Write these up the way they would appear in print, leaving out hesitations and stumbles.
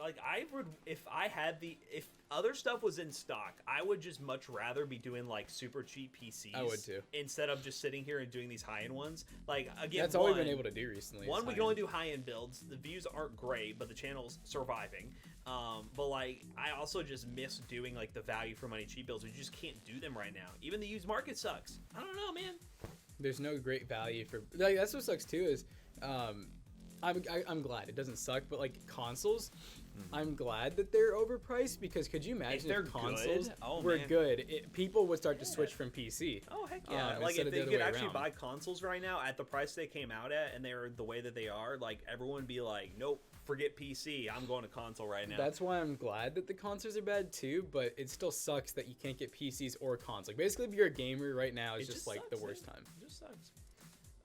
like I would if I had if other stuff was in stock, I would just much rather be doing like super cheap PCs. I would too. Instead of just sitting here and doing these high end ones. Like again, That's all we've been able to do recently. One, we can only do high end builds. The views aren't great, but the channel's surviving. But like I also just miss doing like the value for money cheap builds. We just can't do them right now. Even the used market sucks. I don't know, man. There's no great value for like that's what sucks too is I'm glad it doesn't suck, but like consoles, I'm glad that they're overpriced because could you imagine if consoles were good? People would start to switch from PC. Oh heck yeah! Like if they could actually buy consoles right now at the price they came out at, and they're the way that they are, like everyone would be like, nope, forget PC. I'm going to console right now. That's why I'm glad that the consoles are bad too, but it still sucks that you can't get PCs or consoles. Like basically, if you're a gamer right now, it's just like sucks, the worst time. It just sucks.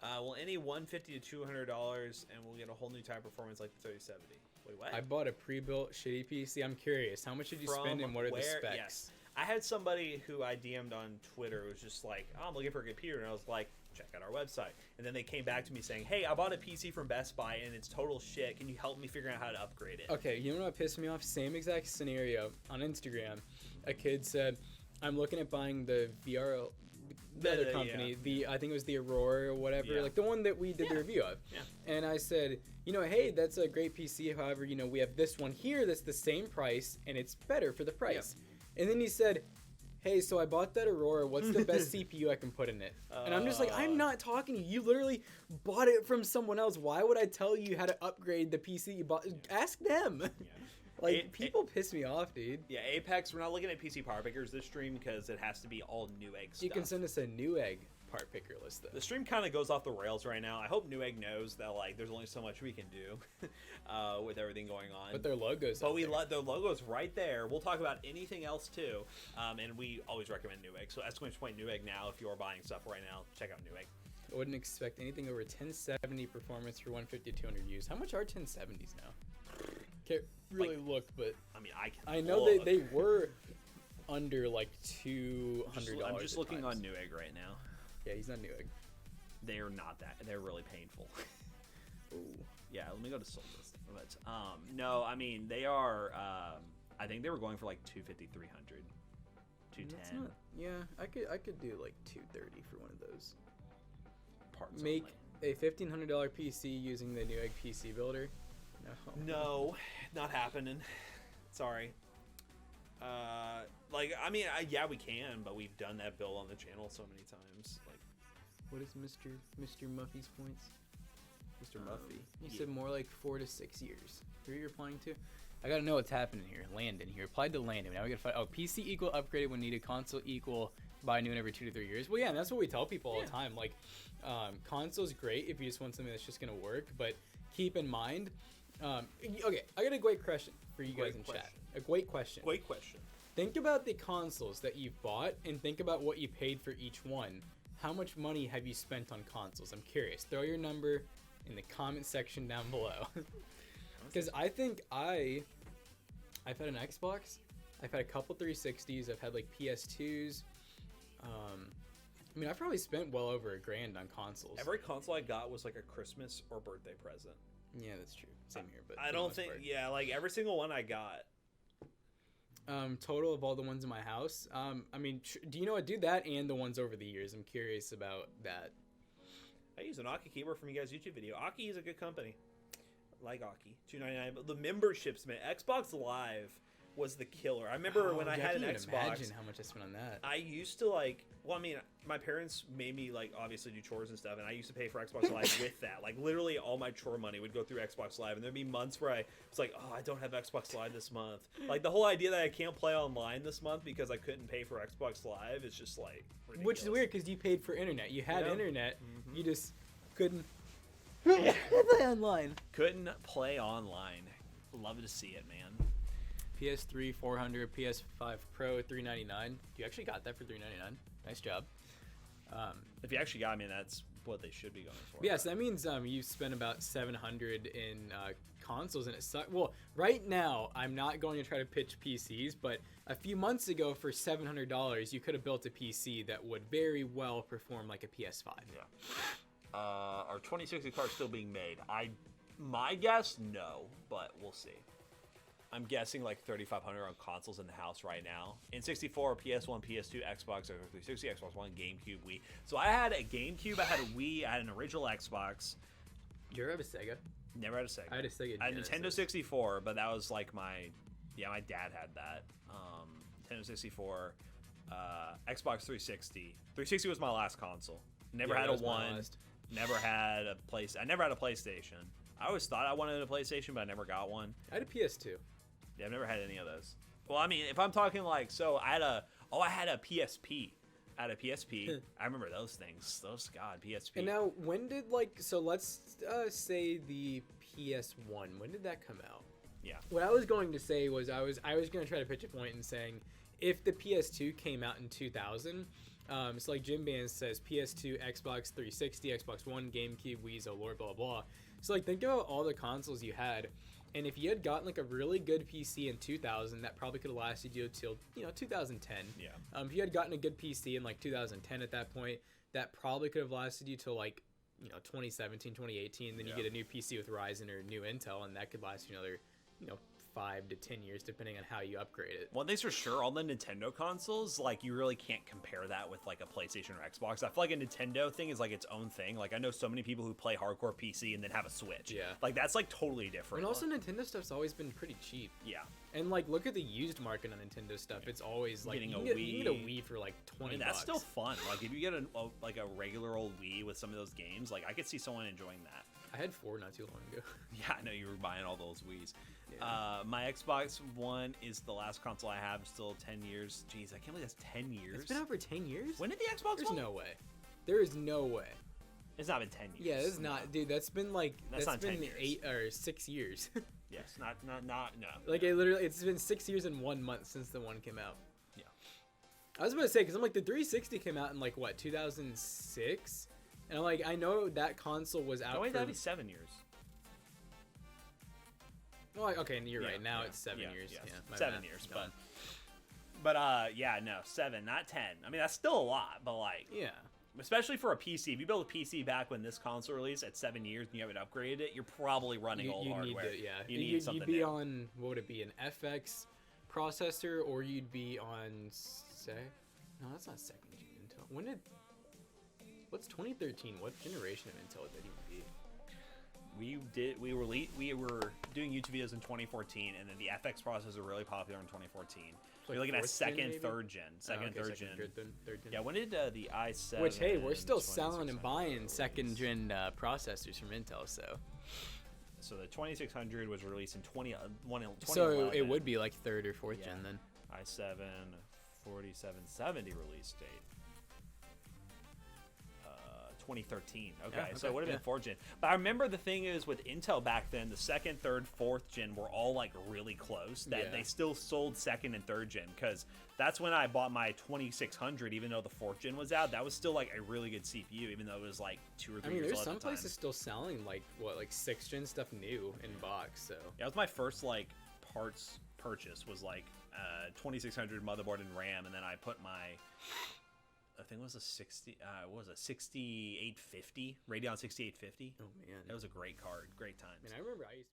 Well, any $150 to $200, and we'll get a whole new type of performance like the 3070. Wait, what? I bought a pre-built shitty PC. I'm curious, how much did you spend and what are the specs? Yes. I had somebody who I DM'd on Twitter was just like, oh, I'm looking for a computer, and I was like, check out our website. And then they came back to me saying, hey, I bought a PC from Best Buy, and it's total shit. Can you help me figure out how to upgrade it? Okay, you know what pissed me off? Same exact scenario on Instagram. A kid said, I'm looking at buying the VR... The other company, I think it was the Aurora or whatever, like the one that we did the review of. And I said, hey, that's a great PC. However, we have this one here that's the same price and it's better for the price. And then he said, hey, so I bought that Aurora. What's the best CPU I can put in it? And I'm just like, I'm not talking to you. You literally bought it from someone else. Why would I tell you how to upgrade the PC you bought? Ask them. Like, people piss me off, dude. Yeah, Apex, we're not looking at PC power pickers this stream because it has to be all Newegg stuff. You can send us a Newegg part picker list, though. The stream kind of goes off the rails right now. I hope Newegg knows that, like, there's only so much we can do with everything going on. But their logo's their logo's right there. We'll talk about anything else, too. And we always recommend Newegg. So, exclamation Newegg now. If you're buying stuff right now, check out Newegg. I wouldn't expect anything over 1070 performance for 150 to 200 Us. How much are 1070s now? Can't really look, but I mean, I know they were under like $200. I'm just looking on Newegg right now. Yeah, he's not Newegg. They're not that. They're really painful. Ooh. Yeah, let me go to sold list. But no, I mean they are. I think they were going for like 250, 300, 210. Yeah, I could do like 230 for one of those. Parts Make only. a $1,500 PC using the Newegg PC Builder. No, not happening. Sorry. I mean, yeah, we can, but we've done that build on the channel so many times. Like, what is Mr. Muffy's points? Mr. Muffy. He said more like 4 to 6 years. Who are you replying to? I gotta know what's happening here. Landon. He replied to Landon. Now we gotta find. Oh, PC equal upgraded when needed. Console equal buy new every 2 to 3 years. Well, yeah, and that's what we tell people all the time. Like, console's great if you just want something that's just gonna work, but keep in mind. Okay, I got a great question for you guys in chat. A great question. Great question. Think about the consoles that you've bought and think about what you paid for each one. How much money have you spent on consoles? I'm curious. Throw your number in the comment section down below. Because I think I've had an Xbox. I've had a couple 360s. I've had like PS2s. I mean, I've probably spent well over $1,000 on consoles. Every console I got was like a Christmas or birthday present. Yeah, that's true. Same here, but I don't think. Yeah, like every single one I got. Total of all the ones in my house. I mean, do you know what? Do that and the ones over the years. I'm curious about that. I use an Aki keyboard from you guys' YouTube video. Aki is a good company. I like Aki. $2.99. But the memberships, man. Xbox Live was the killer. I remember when I had an Xbox. Imagine how much I spent on that. I used to like. Well, I mean, my parents made me like obviously do chores and stuff, and I used to pay for Xbox Live with that. Like literally, all my chore money would go through Xbox Live, and there'd be months where I was like, "Oh, I don't have Xbox Live this month." Like the whole idea that I can't play online this month because I couldn't pay for Xbox Live is just like ridiculous. Which is weird because you paid for internet. You had internet. You just couldn't play online. Couldn't play online. Love to see it, man. PS3 $400, PS5 Pro $399. You actually got that for $399. Nice job. If you actually got me, that's what they should be going for. Yeah, so that means you spent about $700 in consoles, and it sucks. Well, right now I'm not going to try to pitch PCs, but a few months ago for $700 you could have built a PC that would very well perform like a PS5. Yeah. Are 2060 cards still being made? My guess, no, but we'll see. I'm guessing like 3,500 on consoles in the house right now. N64, PS1, PS2, Xbox, Xbox 360, Xbox One, GameCube, Wii. So I had a GameCube, I had a Wii, I had an original Xbox. Did you ever have a Sega? Never had a Sega. I had a Sega I had Genesis. Nintendo 64, but that was like my dad had that. Nintendo 64, Xbox 360. 360 was my last console. Never had a one. Never had a place. I never had a PlayStation. I always thought I wanted a PlayStation, but I never got one. I had a PS2. Yeah, I've never had any of those. Well, I mean, if I'm talking like, so I had a PSP. I had a PSP. I remember those things. Those, God, PSP. And now, when did, so let's say the PS1. When did that come out? Yeah. What I was going to say was I was going to try to pitch a point in saying if the PS2 came out in 2000, so like Jim Band says, PS2, Xbox 360, Xbox One, GameCube, Wii, Zolor, blah, blah. So like think about all the consoles you had, and if you had gotten like a really good PC in 2000, that probably could have lasted you till 2010. Yeah. If you had gotten a good PC in like 2010 at that point, that probably could have lasted you till like 2017, 2018. Then you get a new PC with Ryzen or new Intel, and that could last you another 5 to 10 years depending on how you upgrade it. One thing's for sure, all the Nintendo consoles, like, you really can't compare that with like a PlayStation or Xbox. I feel like a Nintendo thing is like its own thing. Like, I know so many people who play hardcore PC and then have a Switch. Yeah. Like, that's like totally different. And also Nintendo stuff's always been pretty cheap. Yeah. And like look at the used market on Nintendo stuff. It's always like Getting you a can Wii. get a Wii for like 20 That's bucks. still fun. Like, if you get a regular old Wii with some of those games, like, I could see someone enjoying that. I had 4 not too long ago. Yeah, I know you were buying all those Wiis. Yeah. My Xbox One is the last console I have. Still 10 years. Jeez, I can't believe that's 10 years. It's been over 10 years? When did the Xbox There's One? no way. There is no way. It's not been 10 years. Yeah, it's not, dude. That's been like That's not 10 been years. 8 or 6 years. Yes, no. Like it's been 6 years and 1 month since the one came out. Yeah. I was about to say because I'm like the 360 came out in like what 2006, and I'm like I know that console was out. Oh, wait, for... that'd be 7 years. Well, okay, you're right. Now yeah, it's 7 yeah, years. yeah, Yeah, my 7 math. years, Dumb. but yeah, no, 7, not 10. I mean, that's still a lot, but like, Yeah. especially for a PC. If you build a PC back when this console released at 7 years and you haven't upgraded it, you're probably running old hardware. Need to, yeah. You need something You'd be new. on what would it be, an FX processor, or you'd be on no, that's not second gen Intel. What's 2013? What generation of Intel would that even be? We were doing YouTube videos in 2014, and then the FX processors were really popular in 2014. So you're looking at second, third gen, third gen. Third gen. Yeah, when did the i7? Which hey, we're still selling and 2600 buying second gen processors from Intel, so. So the 2600 was released in 2011. So it would be like third or fourth Yeah. gen then. i7 4770 release date. 2013. Okay, Yeah, so it okay, would have been yeah. fourth gen. But I remember the thing is with Intel back then, the second, third, fourth gen were all like really close. That Yeah. they still sold second and third gen because that's when I bought my 2600. Even though the fourth gen was out, that was still like a really good CPU. Even though it was like 2 or 3 I mean, years there's old some at the time. places still selling like sixth gen stuff new in box. So Yeah, it was my first like parts purchase was like 2600 motherboard and RAM, and then I put my I think it was a 6850 Radeon 6850. oh man, That was a great card, great times. I mean, I remember I used.